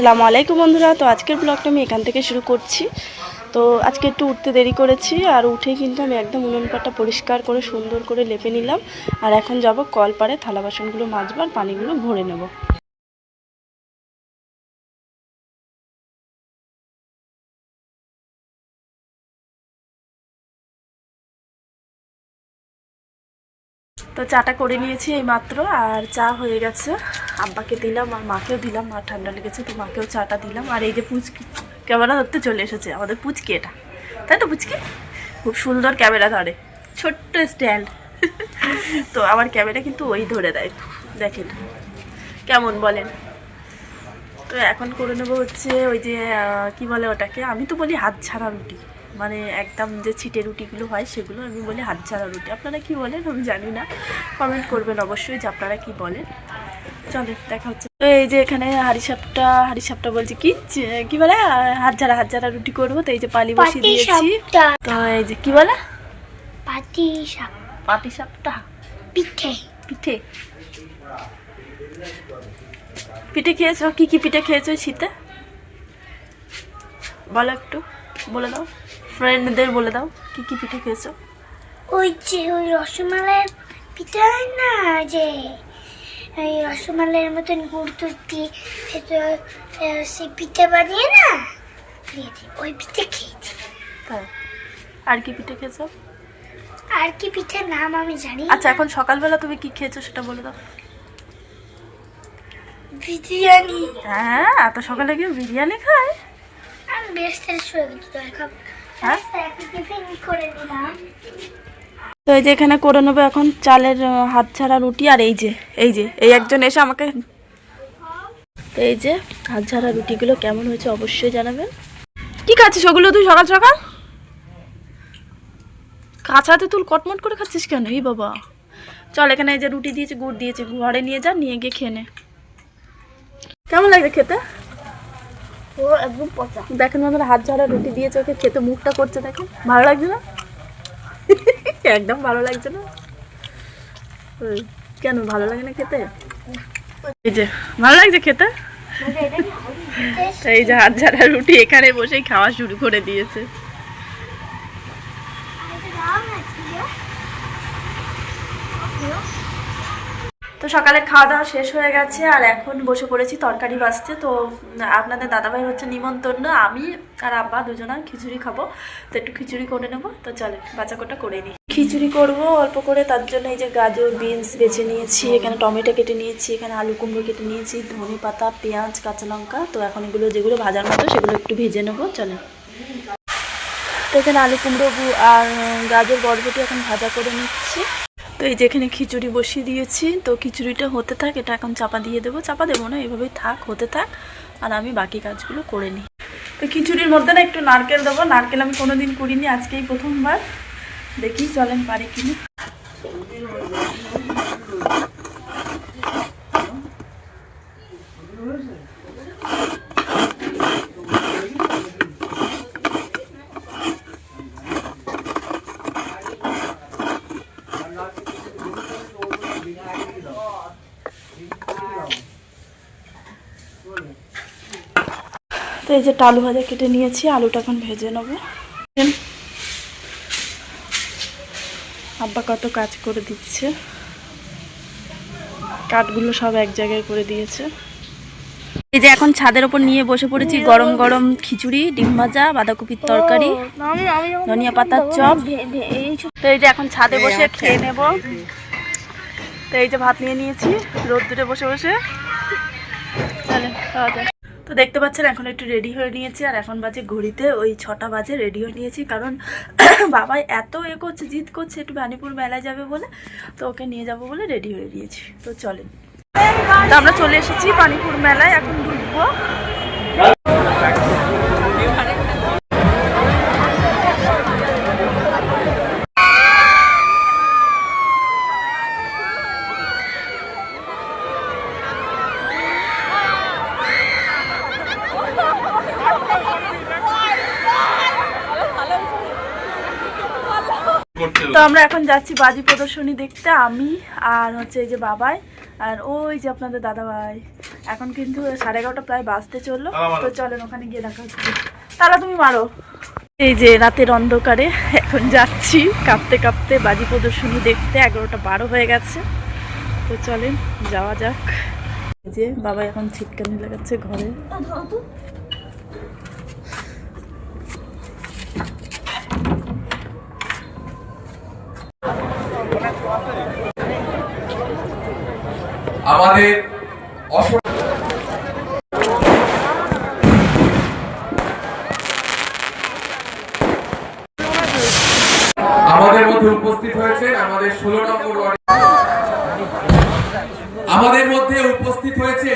আসসালামু আলাইকুম বন্ধুরা। তো আজকের ব্লগটা আমি এখান থেকে শুরু করছি। তো আজকে একটু উঠতে দেরি করেছি, আর উঠেই কিন্তু আমি একদম উনুন পাটটা পরিষ্কার করে সুন্দর করে লেপে নিলাম। আর এখন যাব কলপাড়ে থালা বাসনগুলো মাজবো আর পানিগুলো ভরে নেব। তো চাটা করে নিয়েছি এই মাত্র, আর চা হয়ে গেছে। আব্বাকে দিলাম আর মাকেও দিলাম, মা ঠান্ডা লেগেছে তো মাকেও চাটা দিলাম। আর এই যে পুচকি ক্যামেরা ধরতে চলে এসেছে, আমাদের পুচকি এটা, তাই তো পুচকি খুব সুন্দর ক্যামেরা ধরে, ছোট্ট স্ট্যান্ড। তো আমার ক্যামেরা কিন্তু ওই ধরে দেয়, দেখেন কেমন বলেন। তো এখন করে নেবো হচ্ছে ওই যে কি বলে ওটাকে, আমি তো বলি হাত ছাড়া রুটি, মানে একদম যে ছিটে রুটিগুলো হয় সেগুলো আমি বলি হাত ছাড়া রুটি। আপনারা কি বলেন আমি জানি না, কমেন্ট করবেন অবশ্যই যে আপনারা কি বলেন। চলে দেখা হচ্ছে। তো এই যে এখানে হাড়িসাপটা বলছি কি বলে, হাত ঝাড়া রুটি করবো। তো এই যে পালি বসিয়ে দিয়েছি। তো এই যে কি বলে পাটিসাপটা পিঠে পিঠে পিঠে খেয়েছো? কি কি পিঠে খেয়েছো শীতে বলো, একটু বলে দাও, ফ্রেন্ডদের বলে দাও কি কি পিঠে খেয়েছো। ওই যে ওই রসমালাইয়ের পিঠে হয় না, যে ওই রসমালাইয়ের মতন গুড় দুধ দিয়ে সেই পিঠে বানিয়ে না দিয়ে দিই, ওই পিঠে খেয়েছি। তাই, আর কি পিঠে খেয়েছো? আর কি পিঠের নাম আমি জানি। আচ্ছা, এখন সকালবেলা তুমি কি খেয়েছো সেটা বলে দাও। বিরিয়ানি। হ্যাঁ, এত সকালে কেউ বিরিয়ানি খায়? আমি বেশ শুয়ে গেছি তো এখন। হ্যাঁ, টিফিন করে নিলাম। তো এই যে এখানে করে নেবো এখন চালের হাত ছাড়া রুটি। আর এই যে এই একজন এসে আমাকে, এই যে হাত ছাড়া রুটিগুলো কেমন হয়েছে অবশ্যই জানাবেন। কি খাচ্ছিস ওগুলো তুই সকাল সকাল? কাঁচাতে তুই কটমট করে খাচ্ছিস কেন? এই বাবা, চল এখানে এই যে রুটি দিয়েছে, গুড় দিয়েছে, ঘরে নিয়ে যা, নিয়ে গিয়ে খেয়ে নে। কেমন লাগছে খেতে? ও একদম পচা। দেখেন আমাদের হাত ঝাড়া রুটি দিয়েছে, ওকে খেতে মুখটা করছে, দেখেন ভালো লাগছে না? একদম ভালো লাগছে না। কেন ভালো লাগে না খেতে? এই যে ভালো লাগছে খেতে। এই যে হাত ঝাড়া রুটি এখানে বসেই খাওয়া শুরু করে দিয়েছে। তো সকালে খাওয়া দাওয়া শেষ হয়ে গেছে, আর এখন বসে পড়েছি তরকারি বাছতে। তো আপনাদের দাদাভাই হচ্ছে নিমন্ত্রণ, আমি আর আব্বা দুজনা খিচুড়ি খাবো, তো একটু খিচুড়ি করে নেবো। তো চলে বাচ্চাকোটা করে নিই। খিচুড়ি করব অল্প করে, তার জন্য এই যে গাজর বিনস বেছে নিয়েছি, এখানে টমেটো কেটে নিয়েছি, এখানে আলু কুমড়ো কেটে নিয়েছি, ধনে পাতা, পেঁয়াজ, কাঁচা লঙ্কা। তো এখন এগুলো যেগুলো ভাজার মতো সেগুলো একটু ভেজে নেবো, চলে। তো এখানে আলু কুমড়ো আর গাজর বরবটি এখন ভাজা করে নিচ্ছি। তো এই যে এখানে খিচুড়ি বসিয়ে দিয়েছি, তো খিচুড়িটা হতে থাক, এটা এখন চাপা দিয়ে দেবো। চাপা দেবো না, এভাবেই থাক, হতে থাক, আর আমি বাকি কাজগুলো করে নিই। তো খিচুড়ির মধ্যে না একটু নারকেল দেবো। নারকেল আমি কোনোদিন করিনি, আজকেই প্রথমবার, দেখি চলেন পারি কিনা। তো এই যে আলু ভাজা কেটে নিয়েছি, আলুটা এখন ভেজে নেব। আব্বা কত কাজ করে দিচ্ছে, কাঠগুলো সব এক জায়গায় করে দিয়েছে। এই যে এখন ছাদের ওপর নিয়ে বসে পড়েছি গরম গরম খিচুড়ি, ডিম ভাজা, বাঁধাকপির তরকারি, ধনিয়া পাতার চপ। তো এই যে এখন ছাদে বসে খেয়ে নেব। তো এই যে ভাত নিয়ে নিয়েছি রোদ্দুরে বসে বসে, চলে খাওয়া যায়। তো দেখতে পাচ্ছেন এখন একটু রেডি হয়ে নিয়েছি, আর এখন বাজে ঘড়িতে ওই 6টা বাজে। রেডি হয়ে নিয়েছি কারণ বাবাই এত করছে, জিদ করছে একটু বাণীপুর মেলায় যাবে বলে, তো ওকে নিয়ে যাব বলে রেডি হয়ে নিয়েছি। তো চলেন, তো আমরা চলে এসেছি বাণীপুর মেলায়, এখন ঢুকবো। তো আমরা এখন যাচ্ছি বাজি প্রদর্শনী দেখতে, আমি আর হচ্ছে এই যে বাবাই, আর ওই যে আপনাদের দাদাভাই। এখন কিন্তু 11:30 প্রায় বাজতে চললো। তো চলেন ওখানে গিয়ে দেখা হচ্ছে। তাহলে তুমি মারো। এই যে রাতের অন্ধকারে এখন যাচ্ছি কাঁপতে কাঁপতে বাজি প্রদর্শনী দেখতে। 11:12 হয়ে গেছে। তো চলেন যাওয়া যাক। এই যে বাবা এখন ছিটকানি লাগাচ্ছে ঘরে। আমাদের আমাদের মধ্যে উপস্থিত হয়েছে আমাদের 16 নম্বর ওয়ার্ড। আমাদের মধ্যে উপস্থিত হয়েছে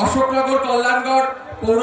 অশোকনগর কল্যাণগড় পৌর